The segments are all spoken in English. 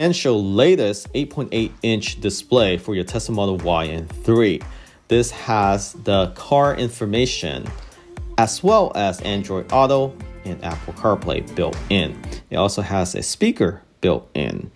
Hansshow latest 8.8 inch display for your Tesla Model Y and 3. This has the car information as well as Android Auto and Apple CarPlay built in. It also has a speaker built in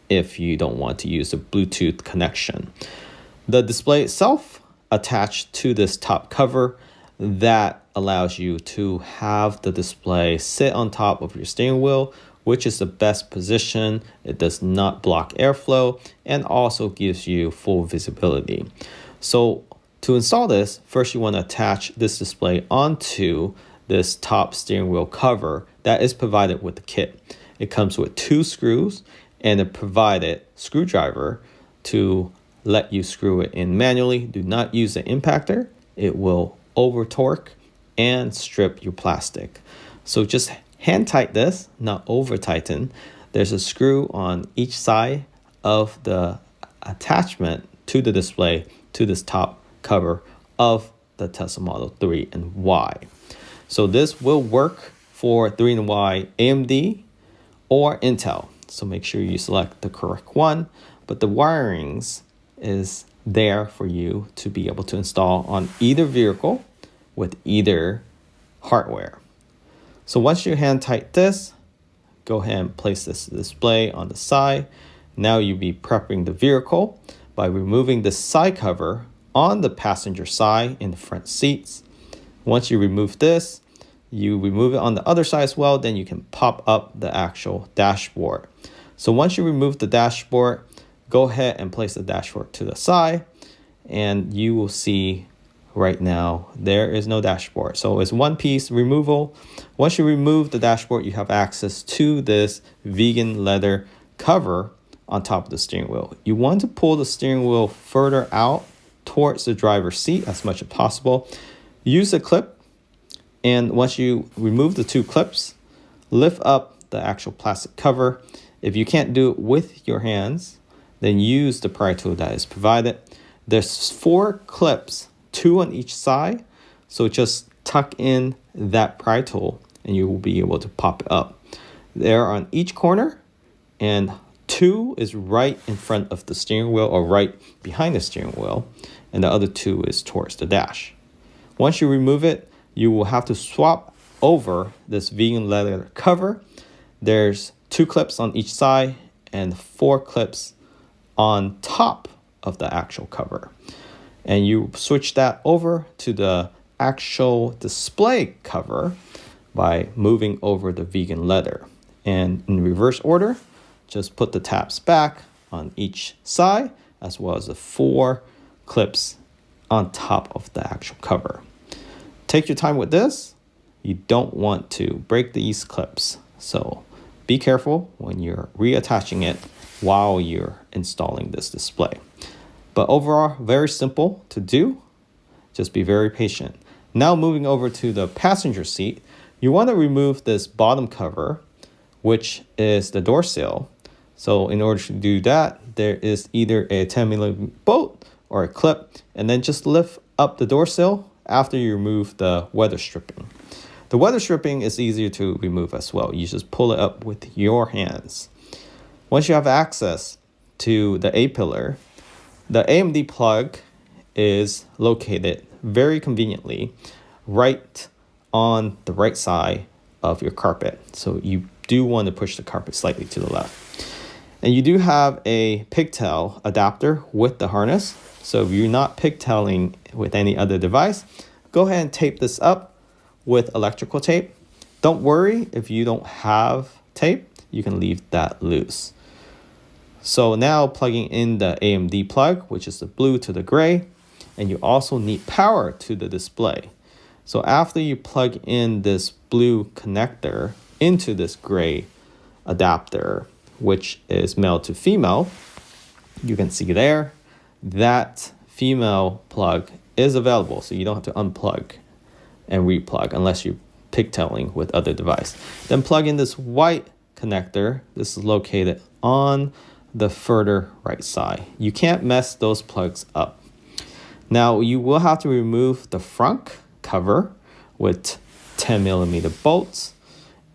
if you don't want to use a Bluetooth connection. The display itself attached to this top cover that allows you to have the display sit on top of your steering wheel, which is the best position. It does not block airflow and also gives you full visibility. So to install this, first you want to attach this display onto this top steering wheel cover that is provided with the kit. It comes with 2 screws and a provided screwdriver to let you screw it in manually. Do not use an impactor. It will over torque and strip your plastic. So just hand tight this, not over tighten. There's a screw on each side of the attachment to the display to this top cover of the Tesla Model 3 and Y. So this will work for 3 and Y AMD or Intel. So make sure you select the correct one, but the wirings is there for you to be able to install on either vehicle with either hardware. So once you hand tight this, go ahead and place this display on the side. Now you'll be prepping the vehicle by removing the side cover on the passenger side in the front seats. Once you remove this, you remove it on the other side as well, then you can pop up the actual dashboard. So once you remove the dashboard, go ahead and place the dashboard to the side and you will see right now there is no dashboard. So it's one piece removal. Once you remove the dashboard, you have access to this vegan leather cover on top of the steering wheel. You want to pull the steering wheel further out towards the driver's seat as much as possible. Use a clip, and once you remove the 2 clips, lift up the actual plastic cover. If you can't do it with your hands, then use the pry tool that is provided. There's 4 clips, 2 on each side. So just tuck in that pry tool and you will be able to pop it up. They're on each corner and 2 is right in front of the steering wheel or right behind the steering wheel. And the other 2 is towards the dash. Once you remove it, you will have to swap over this vegan leather cover. There's 2 clips on each side and 4 clips on top of the actual cover. And you switch that over to the actual display cover by moving over the vegan leather. And in reverse order, just put the tabs back on each side as well as the 4 clips on top of the actual cover. Take your time with this. You don't want to break these clips. So be careful when you're reattaching it while you're installing this display. But overall, very simple to do. Just be very patient. Now moving over to the passenger seat, you want to remove this bottom cover, which is the door sill. So in order to do that, there is either a 10mm bolt or a clip, and then just lift up the door sill after you remove the weather stripping. The weather stripping is easier to remove as well. You just pull it up with your hands. Once you have access to the A-pillar, the AMD plug is located very conveniently right on the right side of your carpet. So you do want to push the carpet slightly to the left. And you do have a pigtail adapter with the harness. So if you're not pigtailing with any other device, go ahead and tape this up with electrical tape. Don't worry if you don't have tape, you can leave that loose. So now plugging in the AMD plug, which is the blue to the gray, and you also need power to the display. So after you plug in this blue connector into this gray adapter, which is male to female, you can see there that female plug is available. So you don't have to unplug and replug unless you're pigtailing with other device. Then plug in this white connector. This is located on the further right side. You can't mess those plugs up. Now you will have to remove the front cover with 10mm bolts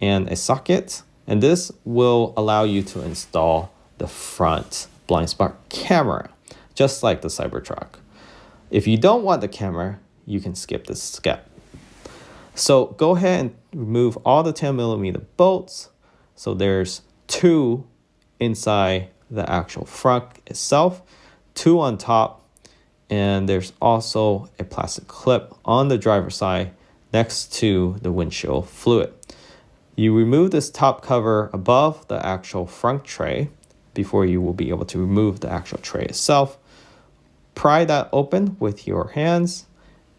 and a socket, and this will allow you to install the front blind spot camera, just like the Cybertruck. If you don't want the camera, you can skip this step. So go ahead and remove all the 10mm bolts. So there's 2 inside the actual front itself, 2 on top, and there's also a plastic clip on the driver's side next to the windshield fluid. You remove this top cover above the actual front tray before you will be able to remove the actual tray itself. Pry that open with your hands,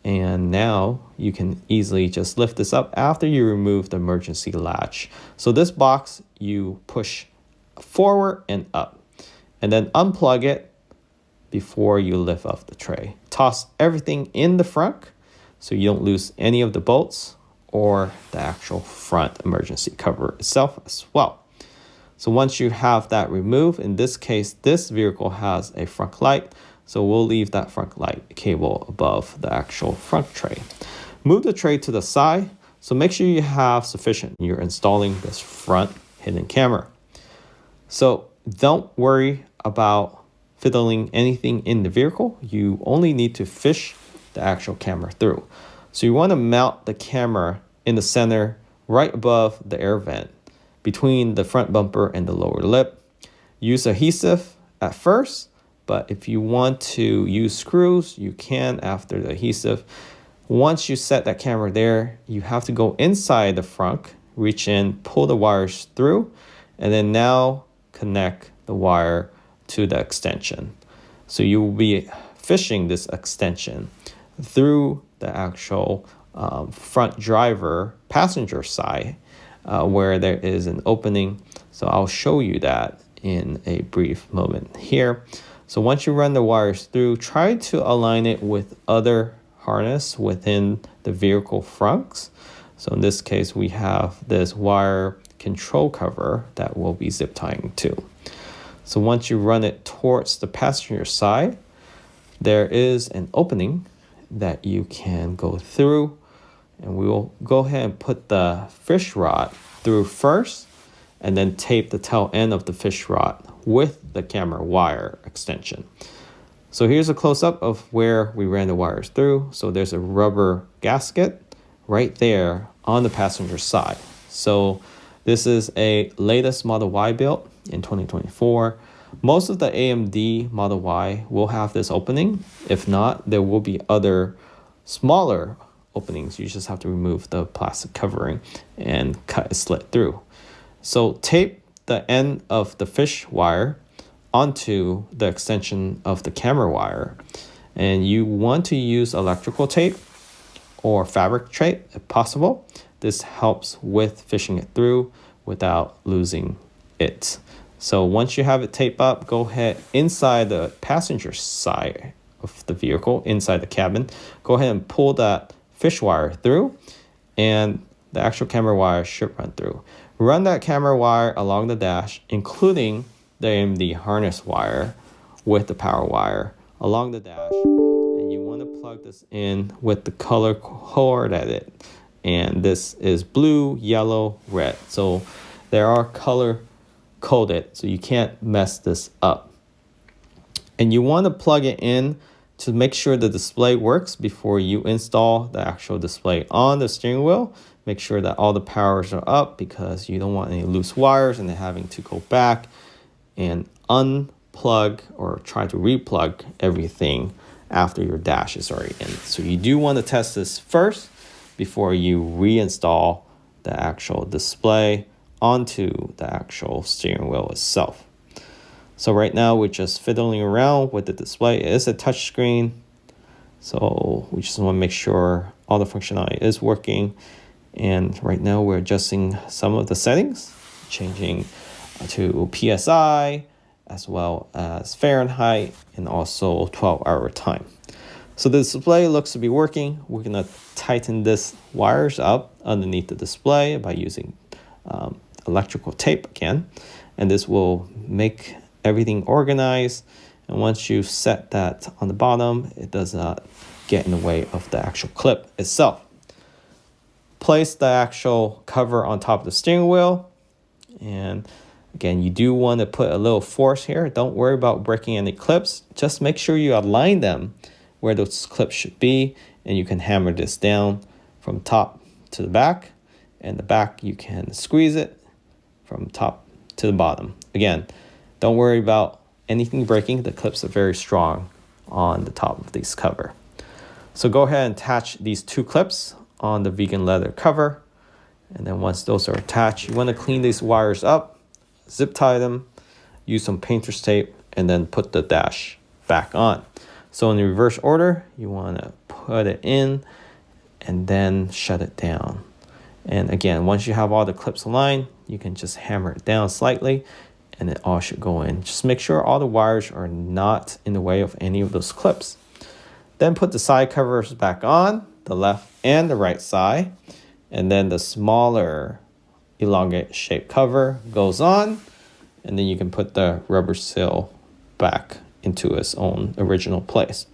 and now you can easily just lift this up after you remove the emergency latch. So this box you push forward and up, and then unplug it before you lift up the tray. Toss everything in the front so you don't lose any of the bolts or the actual front emergency cover itself as well. So once you have that removed, in this case, this vehicle has a front light, so we'll leave that front light cable above the actual front tray. Move the tray to the side, so make sure you have sufficient when you're installing this front hidden camera. So don't worry about fiddling anything in the vehicle. You only need to fish the actual camera through. So you want to mount the camera in the center right above the air vent between the front bumper and the lower lip. Use adhesive at first, but if you want to use screws, you can after the adhesive. Once you set that camera there, you have to go inside the front, reach in, pull the wires through, and then now connect the wire to the extension. So you will be fishing this extension through the actual front driver passenger side where there is an opening. So I'll show you that in a brief moment here. So once you run the wires through, try to align it with other harness within the vehicle fronts. So in this case, we have this wire control cover that we'll be zip tying to. So once you run it towards the passenger side, there is an opening that you can go through, and we will go ahead and put the fish rod through first and then tape the tail end of the fish rod with the camera wire extension. So here's a close-up of where we ran the wires through. So there's a rubber gasket right there on the passenger side. So this is a latest Model Y build in 2024. Most of the AMD Model Y will have this opening. If not, there will be other smaller openings. You just have to remove the plastic covering and cut a slit through. So tape the end of the fish wire onto the extension of the camera wire. And you want to use electrical tape or fabric tape if possible. This helps with fishing it through without losing it. So once you have it taped up, go ahead inside the passenger side of the vehicle, inside the cabin, go ahead and pull that fish wire through, and the actual camera wire should run through. Run that camera wire along the dash, including the AMD harness wire with the power wire along the dash. And you want to plug this in with the color coordinated. And this is blue, yellow, red. So there are color coded, so you can't mess this up. And you want to plug it in to make sure the display works before you install the actual display on the steering wheel. Make sure that all the powers are up because you don't want any loose wires and then having to go back and unplug or try to replug everything after your dash is already in. So you do want to test this first before you reinstall the actual display onto the actual steering wheel itself. So right now we're just fiddling around with the display. It is a touch screen, so we just want to make sure all the functionality is working. And right now we're adjusting some of the settings, changing to PSI as well as Fahrenheit and also 12-hour time. So the display looks to be working. We're going to tighten this wires up underneath the display by using electrical tape again. And this will make everything organized. And once you set that on the bottom, it does not get in the way of the actual clip itself. Place the actual cover on top of the steering wheel. And Again, you do want to put a little force here. Don't worry about breaking any clips. Just make sure you align them where those clips should be, and you can hammer this down from top to the back, and the back you can squeeze it from top to the bottom. Again, don't worry about anything breaking. The clips are very strong on the top of this cover. So go ahead and attach these 2 clips on the vegan leather cover. And then once those are attached, you want to clean these wires up, zip tie them, use some painter's tape, and then put the dash back on. So in the reverse order, you want to put it in and then shut it down. And again, once you have all the clips aligned, you can just hammer it down slightly and it all should go in. Just make sure all the wires are not in the way of any of those clips. Then put the side covers back on, the left and the right side. And then the smaller elongate shape cover goes on. And then you can put the rubber seal back into its own original place.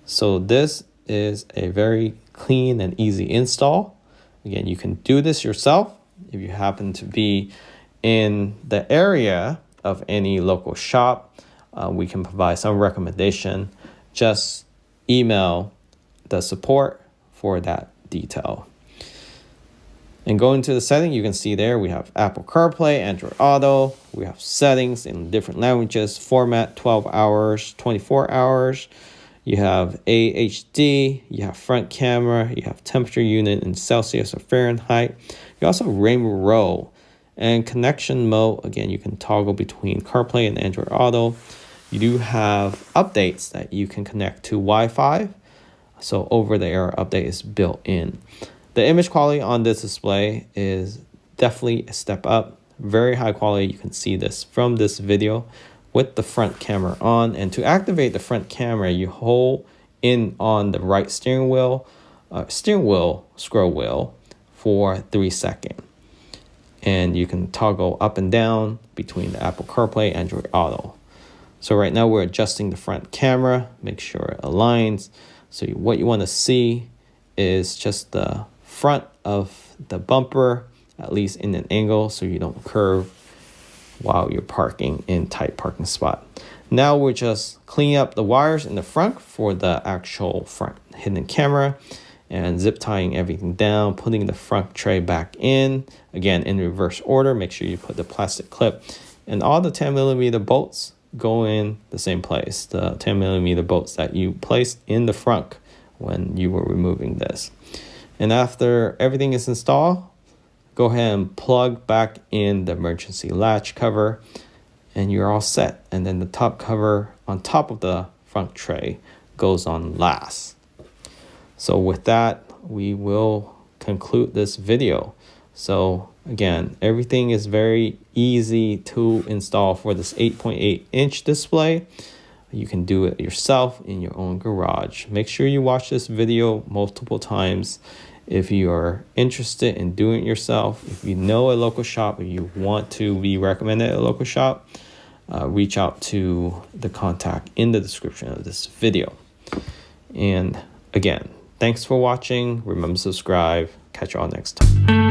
So this is a very clean and easy install. Again, you can do this yourself. If you happen to be in the area of any local shop, we can provide some recommendation. Just email the support for that detail. And going to the setting, you can see there we have Apple CarPlay, Android Auto. We have settings in different languages, format 12 hours, 24 hours. You have AHD, you have front camera, you have temperature unit in Celsius or Fahrenheit. You also have rainbow row and connection mode. Again, you can toggle between CarPlay and Android Auto. You do have updates that you can connect to Wi-Fi. So over-the-air update is built in. The image quality on this display is definitely a step up. Very high quality. You can see this from this video with the front camera on. And to activate the front camera, you hold in on the right steering wheel scroll wheel for 3 seconds. And you can toggle up and down between the Apple CarPlay and Android Auto. So right now we're adjusting the front camera. Make sure it aligns. So what you want to see is just the front of the bumper, at least in an angle, so you don't curve while you're parking in tight parking spot. Now we're just cleaning up the wires in the front for the actual front hidden camera and zip tying everything down, putting the front tray back in. Again, in reverse order, make sure you put the plastic clip and all the 10mm bolts go in the same place, the 10mm bolts that you placed in the front when you were removing this. And after everything is installed, go ahead and plug back in the emergency latch cover and you're all set. And then the top cover on top of the front tray goes on last. So with that, we will conclude this video. So again, everything is very easy to install for this 8.8-inch display. You can do it yourself in your own garage. Make sure you watch this video multiple times. If you are interested in doing it yourself, if you know a local shop or you want to be recommended a local shop, reach out to the contact in the description of this video. And again, thanks for watching. Remember to subscribe. Catch you all next time.